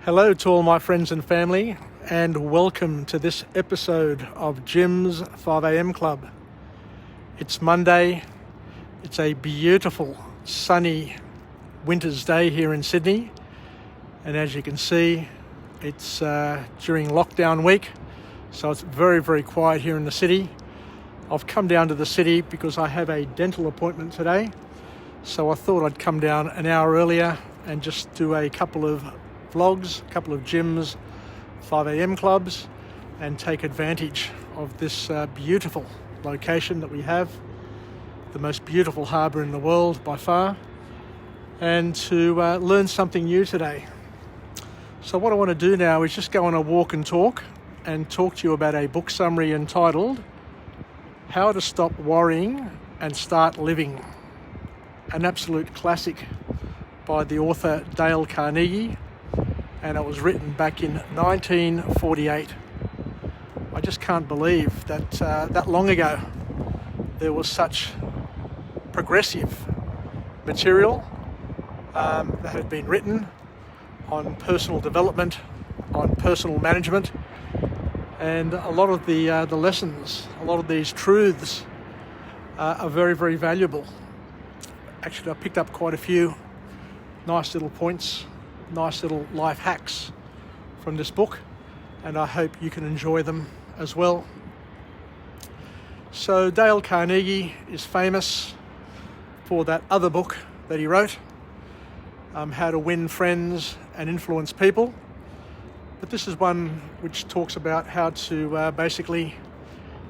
Hello to all my friends and family, and welcome to this episode of Jim's 5am Club. It's Monday. It's a beautiful, sunny winter's day here in Sydney, and as you can see, it's during lockdown week, so it's very, very quiet here in the city. I've come down to the city because I have a dental appointment today, so I thought I'd come down an hour earlier and just do a couple of vlogs, a couple of Jim's 5am clubs, and take advantage of this beautiful location that we have, the most beautiful harbour in the world by far, and to learn something new today. So what I want to do now is just go on a walk and talk to you about a book summary entitled How to Stop Worrying and Start Living, an absolute classic by the author Dale Carnegie, and it was written back in 1948. I just can't believe that that long ago there was such progressive material that had been written on personal development, on personal management, and a lot of the lessons, a lot of these truths are very, very valuable. Actually, I picked up quite a few nice little points, nice little life hacks from this book, and I hope you can enjoy them as well. So Dale Carnegie is famous for that other book that he wrote, How to Win Friends and Influence People. But this is one which talks about how to basically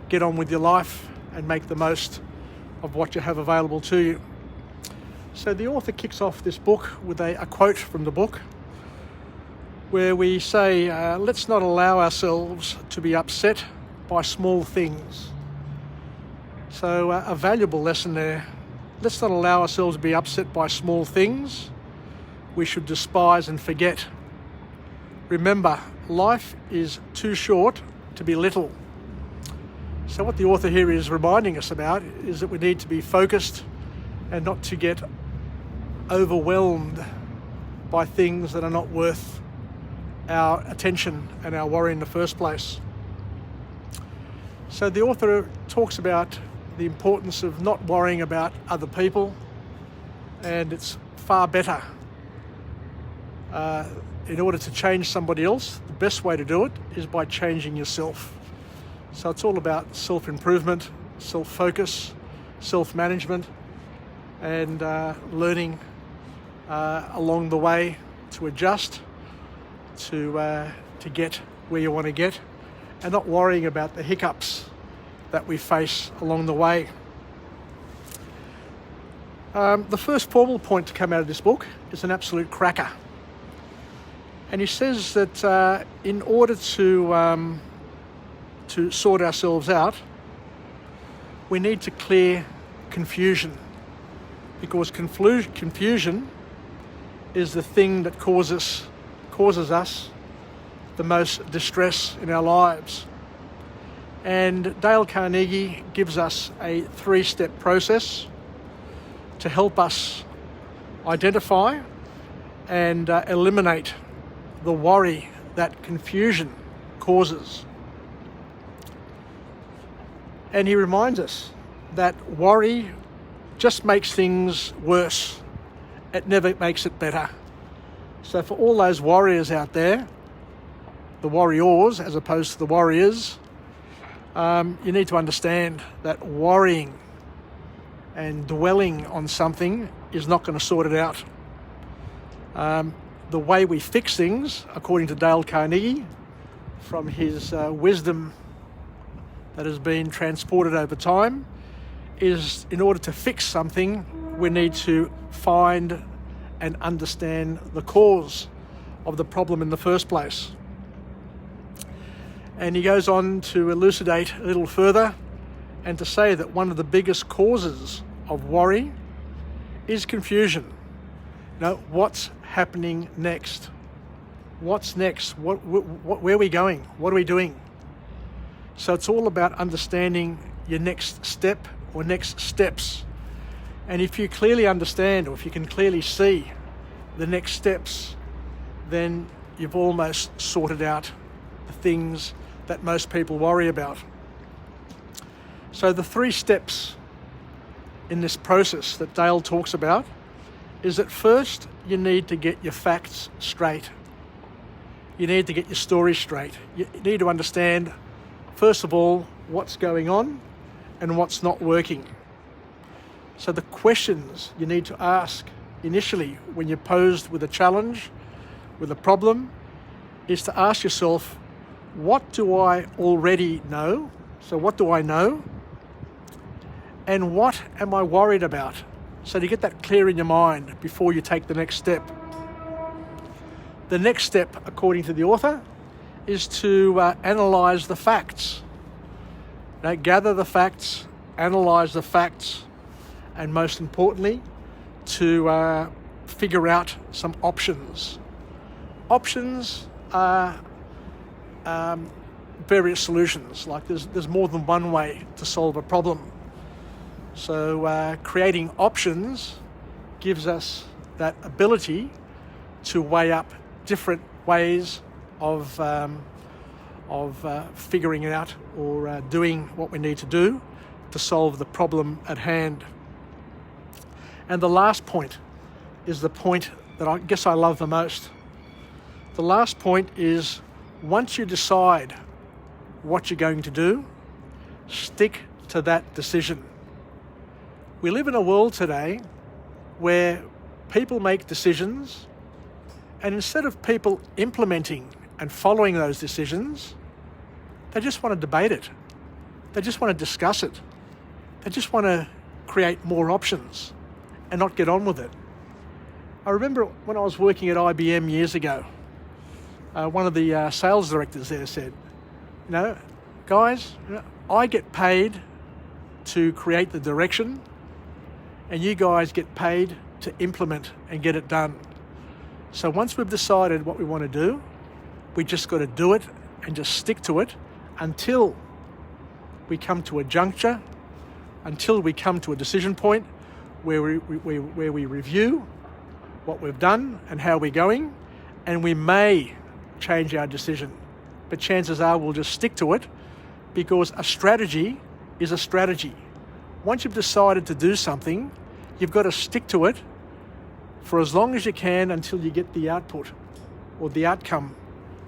get on with your life and make the most of what you have available to you. So the author kicks off this book with a quote from the book where we say, let's not allow ourselves to be upset by small things. So a valuable lesson there. Let's not allow ourselves to be upset by small things we should despise and forget. Remember, life is too short to be little. So what the author here is reminding us about is that we need to be focused and not to get overwhelmed by things that are not worth our attention and our worry in the first place. So the author talks about the importance of not worrying about other people, and it's far better. In order to change somebody else, the best way to do it is by changing yourself. So it's all about self-improvement, self-focus, self-management, and learning along the way to adjust, to get where you want to get, and not worrying about the hiccups that we face along the way. The first formal point to come out of this book is an absolute cracker. And he says that in order to sort ourselves out, we need to clear confusion, because confusion is the thing that causes us the most distress in our lives. And Dale Carnegie gives us a 3-step process to help us identify and eliminate the worry that confusion causes. And he reminds us that worry just makes things worse. It never makes it better. So for all those warriors out there, the warriors as opposed to the warriors, you need to understand that worrying and dwelling on something is not going to sort it out. The way we fix things, according to Dale Carnegie, from his wisdom that has been transported over time, is in order to fix something, we need to find and understand the cause of the problem in the first place. And he goes on to elucidate a little further and to say that one of the biggest causes of worry is confusion. Now, what's happening next? What's next? Where are we going? What are we doing? So it's all about understanding your next step or next steps. And if you clearly understand, or if you can clearly see the next steps, then you've almost sorted out the things that most people worry about. So the 3 steps in this process that Dale talks about is that first you need to get your facts straight. You need to get your story straight. You need to understand, first of all, what's going on and what's not working. So the questions you need to ask initially when you're posed with a challenge, with a problem, is to ask yourself, what do I already know? So what do I know? And what am I worried about? So to get that clear in your mind before you take the next step. The next step, according to the author, is to analyse the facts. Now, gather the facts, analyse the facts, and most importantly, to figure out some options. Options are various solutions. Like there's more than one way to solve a problem. So creating options gives us that ability to weigh up different ways of figuring out or doing what we need to do to solve the problem at hand. And the last point is the point that I guess I love the most. The last point is, once you decide what you're going to do, stick to that decision. We live in a world today where people make decisions, and instead of people implementing and following those decisions, they just want to debate it. They just want to discuss it. They just want to create more options and not get on with it. I remember when I was working at IBM years ago, one of the sales directors there said, guys, I get paid to create the direction, and you guys get paid to implement and get it done. So once we've decided what we want to do, we just got to do it and just stick to it until we come to a juncture, until we come to a decision point where we review what we've done and how we're going, and we may change our decision. But chances are we'll just stick to it, because a strategy is a strategy. Once you've decided to do something, you've got to stick to it for as long as you can until you get the output or the outcome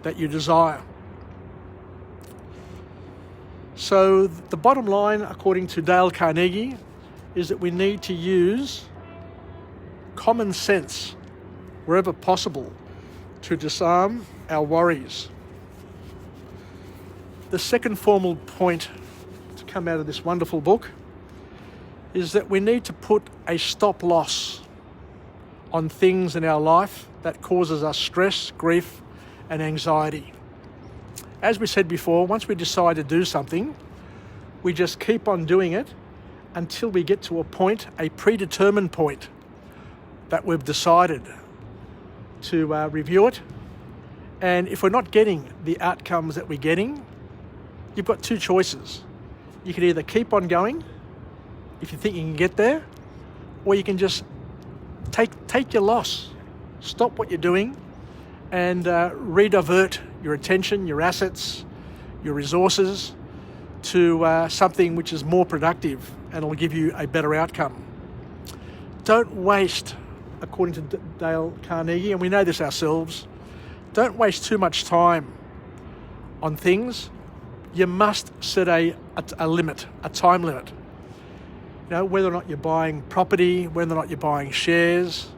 that you desire. So the bottom line, according to Dale Carnegie, is that we need to use common sense wherever possible to disarm our worries. The second formal point to come out of this wonderful book is that we need to put a stop loss on things in our life that causes us stress, grief, and anxiety. As we said before, once we decide to do something, we just keep on doing it until we get to a point, a predetermined point, that we've decided to review it. And if we're not getting the outcomes that we're getting, you've got 2 choices. You can either keep on going if you think you can get there, or you can just take your loss, stop what you're doing, and redivert your attention, your assets, your resources to something which is more productive and will give you a better outcome. Don't waste, according to Dale Carnegie, and we know this ourselves, don't waste too much time on things. You must set a limit, a time limit. Whether or not you're buying property, whether or not you're buying shares,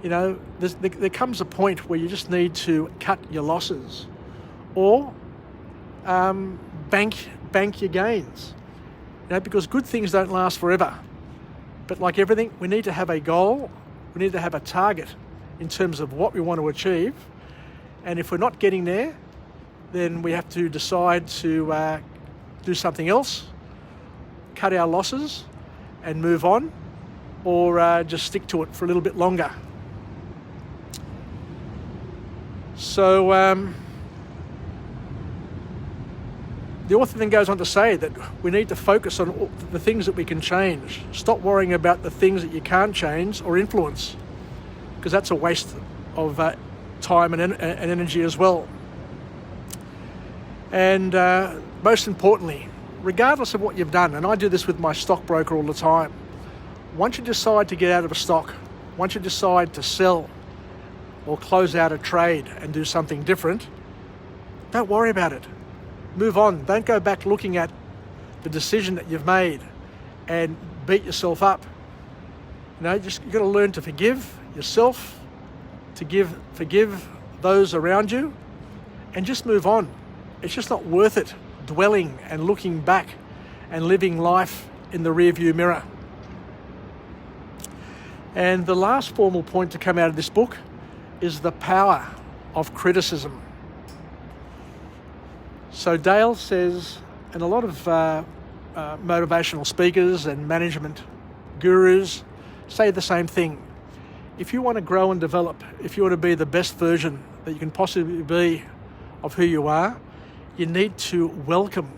there comes a point where you just need to cut your losses or bank your gains. Because good things don't last forever. But like everything, we need to have a goal, we need to have a target in terms of what we want to achieve. And if we're not getting there, then we have to decide to do something else, cut our losses and move on, or just stick to it for a little bit longer. So the author then goes on to say that we need to focus on the things that we can change. Stop worrying about the things that you can't change or influence, because that's a waste of time and energy as well. And most importantly, regardless of what you've done, and I do this with my stockbroker all the time, once you decide to get out of a stock, once you decide to sell or close out a trade and do something different, don't worry about it. Move on. Don't go back looking at the decision that you've made and beat yourself up. You've got to learn to forgive yourself, to forgive those around you, and just move on. It's just not worth it dwelling and looking back and living life in the rearview mirror. And the last formal point to come out of this book is the power of criticism. So Dale says, and a lot of motivational speakers and management gurus say the same thing. If you want to grow and develop, if you want to be the best version that you can possibly be of who you are, you need to welcome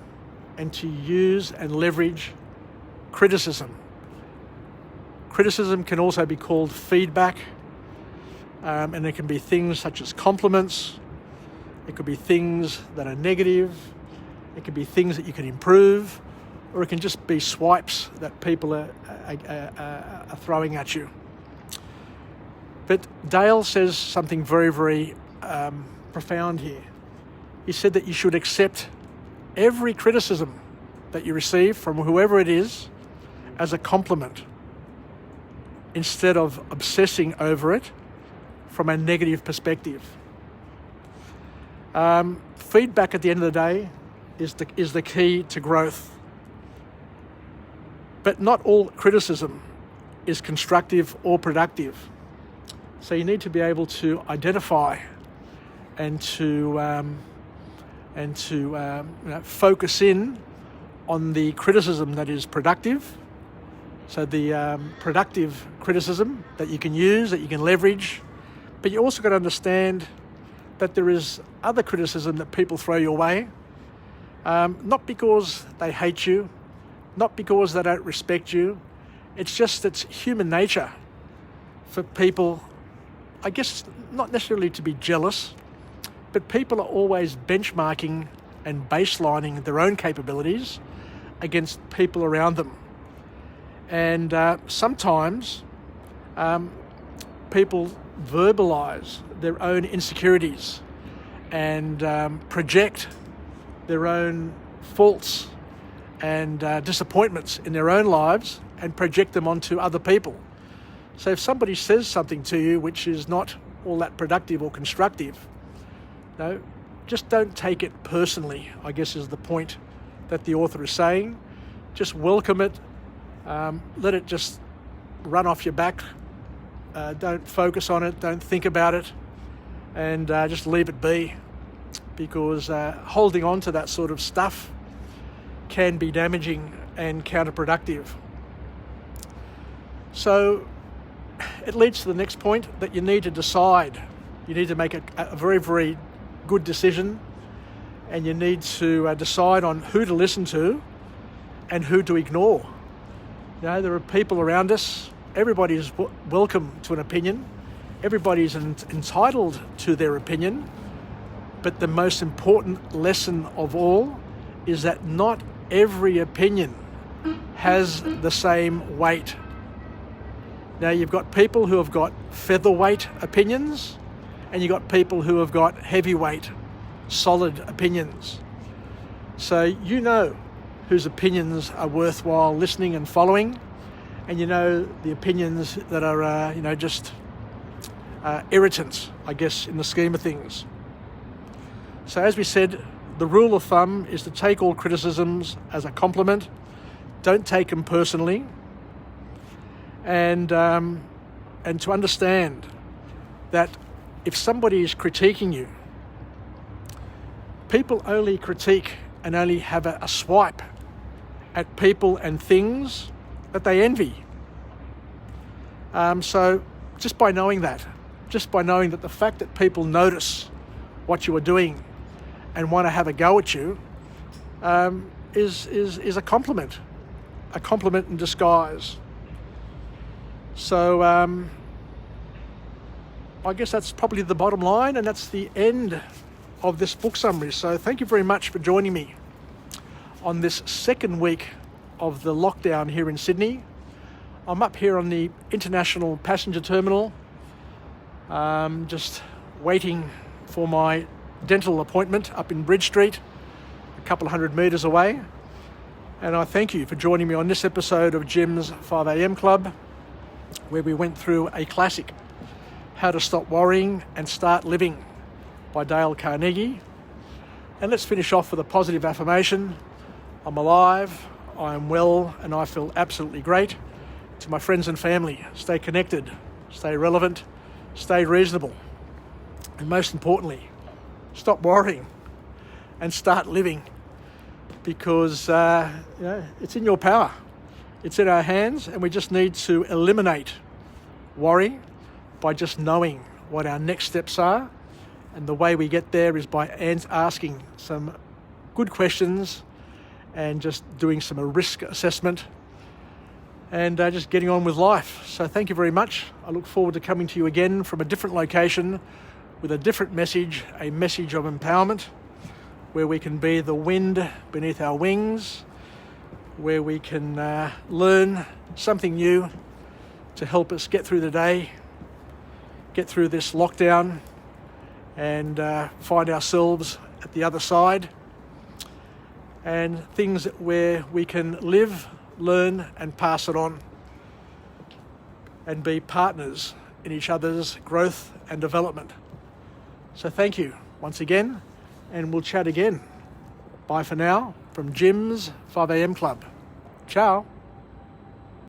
and to use and leverage criticism. Criticism can also be called feedback, and it can be things such as compliments. It could be things that are negative. It could be things that you can improve, or it can just be swipes that people are throwing at you. But Dale says something very, very profound here. He said that you should accept every criticism that you receive from whoever it is as a compliment, instead of obsessing over it from a negative perspective. Feedback at the end of the day is the key to growth. But not all criticism is constructive or productive. So you need to be able to identify and to focus in on the criticism that is productive. So the productive criticism that you can use, that you can leverage, but you also got to understand that there is other criticism that people throw your way, not because they hate you, not because they don't respect you. It's just it's human nature for people, I guess not necessarily to be jealous, but people are always benchmarking and baselining their own capabilities against people around them. And sometimes people verbalize their own insecurities and project their own faults and disappointments in their own lives and project them onto other people. So if somebody says something to you which is not all that productive or constructive, just don't take it personally, I guess is the point that the author is saying. Just welcome it. Let it just run off your back. Don't focus on it. Don't think about it. And just leave it be. Because holding on to that sort of stuff can be damaging and counterproductive. So it leads to the next point, that you need to decide. You need to make a very, very good decision, and you need to decide on who to listen to and who to ignore. There are people around us. Everybody is welcome to an opinion. Everybody is entitled to their opinion. But the most important lesson of all is that not every opinion has the same weight. Now, you've got people who have got featherweight opinions, and you've got people who have got heavyweight, solid opinions. So you know whose opinions are worthwhile listening and following, and you know the opinions that are, just irritants, I guess, in the scheme of things. So as we said, the rule of thumb is to take all criticisms as a compliment. Don't take them personally. And to understand that if somebody is critiquing you, people only critique and only have a swipe at people and things that they envy. So just by knowing that the fact that people notice what you are doing and want to have a go at you is a compliment in disguise. So I guess that's probably the bottom line, and that's the end of this book summary. So thank you very much for joining me on this second week of the lockdown here in Sydney. I'm up here on the International Passenger Terminal, just waiting for my dental appointment up in Bridge Street, a couple of 100 metres away. And I thank you for joining me on this episode of Jim's 5am Club, where we went through a classic, How to Stop Worrying and Start Living by Dale Carnegie. And let's finish off with a positive affirmation. I'm alive, I am well, and I feel absolutely great. To my friends and family, stay connected, stay relevant, stay reasonable. And most importantly, stop worrying and start living, because it's in your power. It's in our hands, and we just need to eliminate worry by just knowing what our next steps are. And the way we get there is by asking some good questions and just doing some risk assessment and just getting on with life. So thank you very much. I look forward to coming to you again from a different location with a different message, a message of empowerment, where we can be the wind beneath our wings, where we can learn something new to help us get through the day, get through this lockdown, and find ourselves at the other side, and things where we can live, learn, and pass it on, and be partners in each other's growth and development. So thank you once again, and we'll chat again. Bye for now from Jim's 5am Club. Ciao.